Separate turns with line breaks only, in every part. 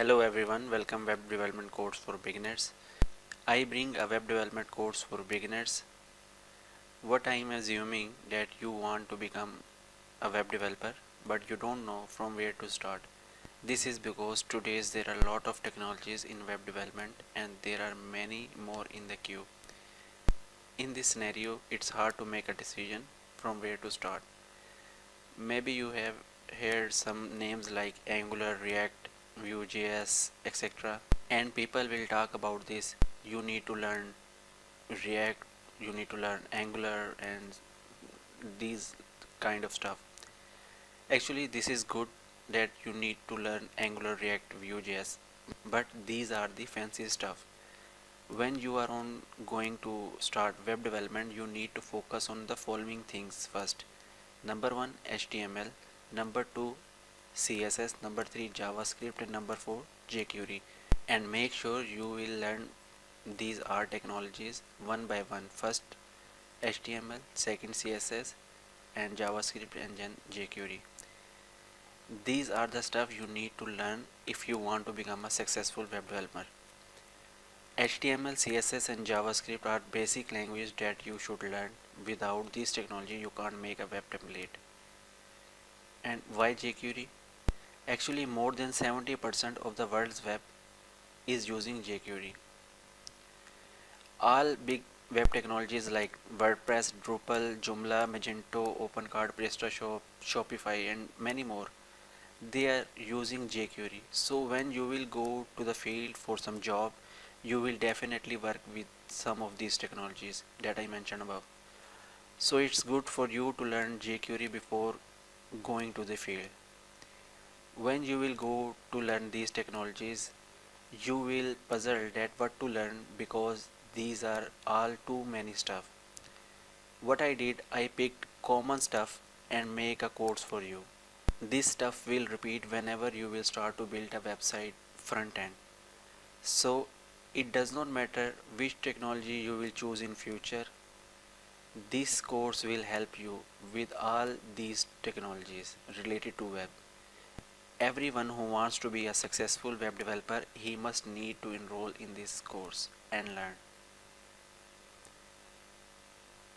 Hello everyone, welcome Web Development Course for Beginners. I bring a web development course for beginners. What I am assuming that you want to become a web developer but you don't know from where to start. This is because today's there are a lot of technologies in web development and there are many more in the queue. In this scenario, it's hard to make a decision from where to start. Maybe you have heard some names like Angular, React, Vue.js, etc. And people will talk about this. You need to learn React, you need to learn Angular and these kind of stuff. Actually, this is good that you need to learn Angular, React, Vue.js, but these are the fancy stuff. When you are on going to start web development, you need to focus on the following things first. Number 1, HTML. Number 2, CSS. Number 3, JavaScript. And number 4, jQuery. And make sure you will learn these are technologies one by one. First HTML, second CSS and JavaScript, and then jQuery. These are the stuff you need to learn if you want to become a successful web developer. HTML, CSS and JavaScript are basic language that you should learn. Without this technology you can't make a web template. And why jQuery? Actually more than 70% of the world's web is using jQuery. All big web technologies like WordPress, Drupal, Joomla, Magento, OpenCart, PrestaShop, Shopify and many more, they are using jQuery. So when you will go to the field for some job, you will definitely work with some of these technologies that I mentioned above. So it's good for you to learn jQuery before going to the field. When you will go to learn these technologies, you will puzzle that what to learn because these are all too many stuff. What I did, I picked common stuff and make a course for you. This stuff will repeat whenever you will start to build a website front end. So it does not matter which technology you will choose in future. This course will help you with all these technologies related to web. Everyone who wants to be a successful web developer, he must need to enroll in this course and learn.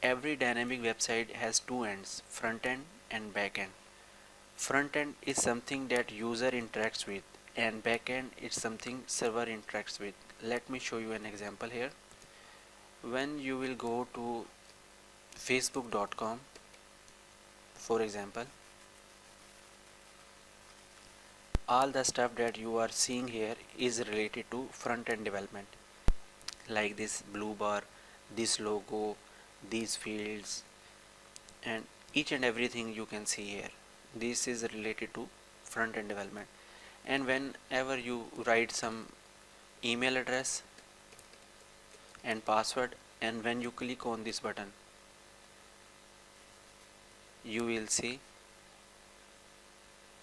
Every dynamic website has two ends, front end and back end. Front end is something that user interacts with and back end is something server interacts with. Let me show you an example here. When you will go to facebook.com, for example, all the stuff that you are seeing here is related to front end development, like this blue bar, this logo, these fields, and each and everything you can see here. This is related to front end development. And whenever you write some email address and password, and when you click on this button, you will see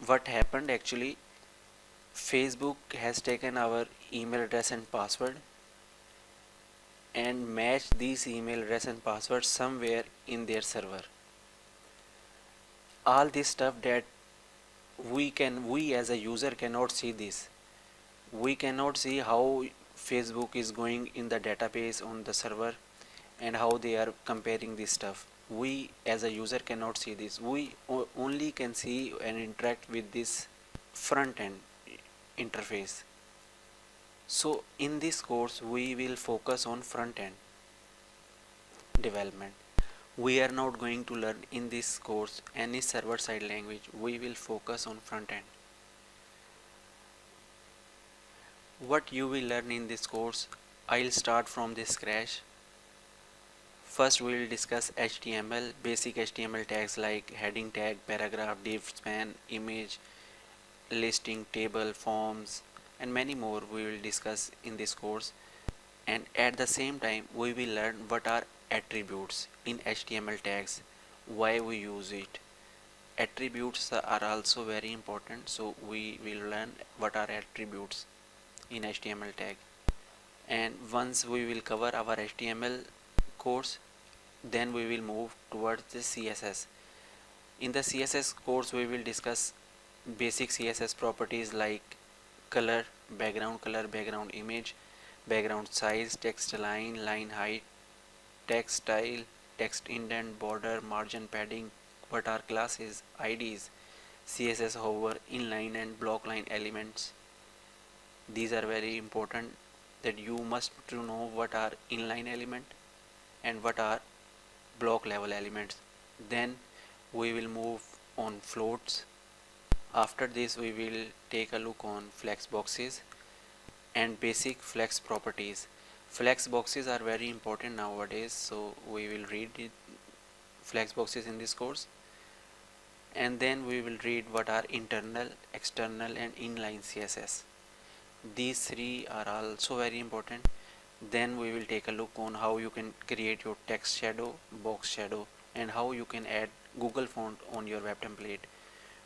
what happened. Actually, Facebook has taken our email address and password and matched these email address and password somewhere in their server. All this stuff that we as a user cannot see this. We cannot see how Facebook is going in the database on the server and how they are comparing this stuff. We as a user cannot see this. We only can see and interact with this front end interface. So in this course we will focus on front end development. We are not going to learn in this course any server side language. We will focus on front end. What you will learn in this course, I'll start from the scratch. First we will discuss HTML, basic HTML tags like heading tag, paragraph, div, span, image, listing, table, forms and many more we will discuss in this course. And at the same time we will learn what are attributes in HTML tags, why we use it. Attributes are also very important, so we will learn what are attributes in HTML tag. And once we will cover our HTML course, then we will move towards the CSS. In the CSS course we will discuss basic CSS properties like color, background color, background image, background size, text line, line height, text style, text indent, border, margin, padding, what are classes, IDs, CSS hover, inline and block line elements. These are very important, that you must to know what are inline element and what are block level elements. Then we will move on floats. After this we will take a look on flex boxes and basic flex properties. Flex boxes are very important nowadays, so we will read it, flex boxes in this course, and then we will read what are internal, external and inline CSS. These three are also very important. Then we will take a look on how you can create your text shadow, box shadow, and how you can add Google font on your web template.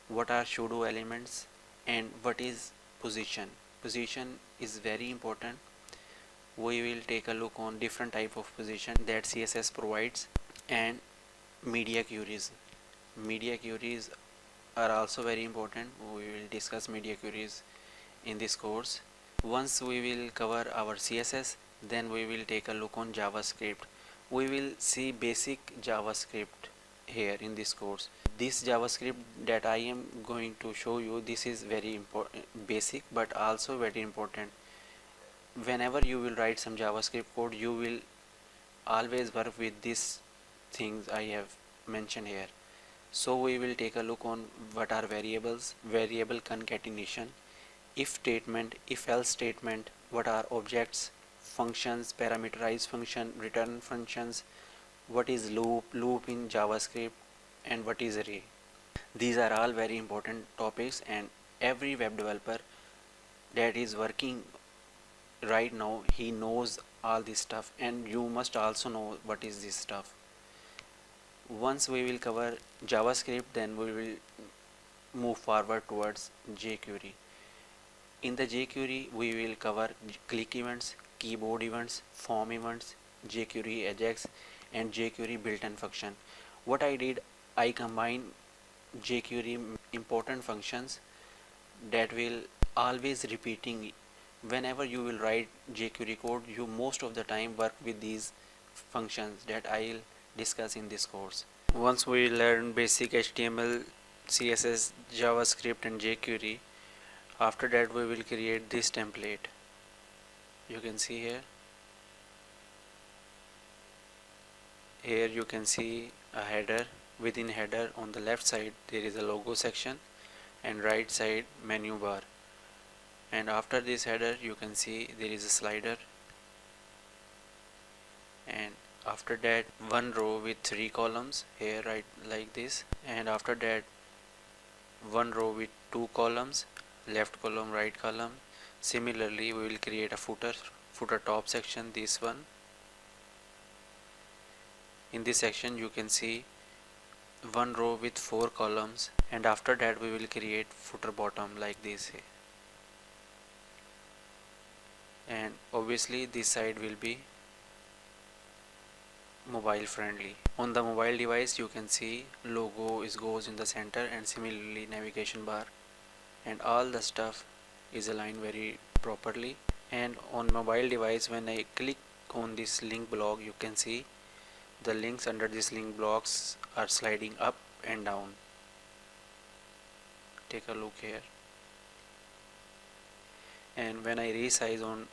What are pseudo elements and what is position. Position is very important. We will take a look on different type of position that CSS provides, and media queries. Media queries are also very important. We will discuss media queries in this course. Once we will cover our CSS, then we will take a look on JavaScript. We will see basic JavaScript here in this course. This JavaScript that I am going to show you, this is very important, basic but also very important. Whenever you will write some JavaScript code, you will always work with these things I have mentioned here. So we will take a look on what are variables, variable concatenation, if statement, if else statement, what are objects, functions, parameterized function, return functions, what is loop in JavaScript, and what is array. These are all very important topics, and every web developer that is working right now, he knows all this stuff, and you must also know what is this stuff. Once we will cover JavaScript, then we will move forward towards jQuery. In the jQuery, we will cover click events, keyboard events, form events, jQuery Ajax, and jQuery built-in function. What I did, I combined jQuery important functions that will always repeating. Whenever you will write jQuery code, you most of the time work with these functions that I'll discuss in this course. Once we learn basic HTML, CSS, JavaScript and jQuery, after that we will create this template. You can see here. Here you can see a header. Within header, on the left side there is a logo section and right side menu bar. And after this header you can see there is a slider, and after that one row with 3 columns here, right, like this, and after that one row with 2 columns, left column, right column. Similarly we will create a footer top section, this one. In this section you can see one row with 4 columns, and after that we will create footer bottom like this, and obviously this side will be mobile friendly. On the mobile device you can see logo goes in the center, and similarly navigation bar, and all the stuff is aligned very properly. And on mobile device, when I click on this link block, you can see the links under this link blocks are sliding up and down. Take a look here. And when I resize on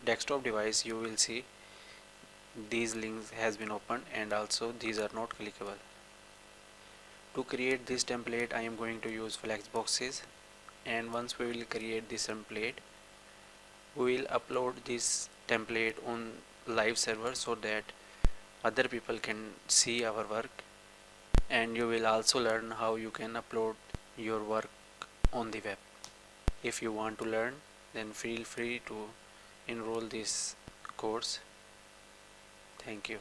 desktop device, you will see these links has been opened, and also these are not clickable. To create this template I am going to use flex boxes, and once we will create this template, we will upload this template on live server so that other people can see our work, and you will also learn how you can upload your work on the web. If you want to learn, then feel free to enroll this course. Thank you.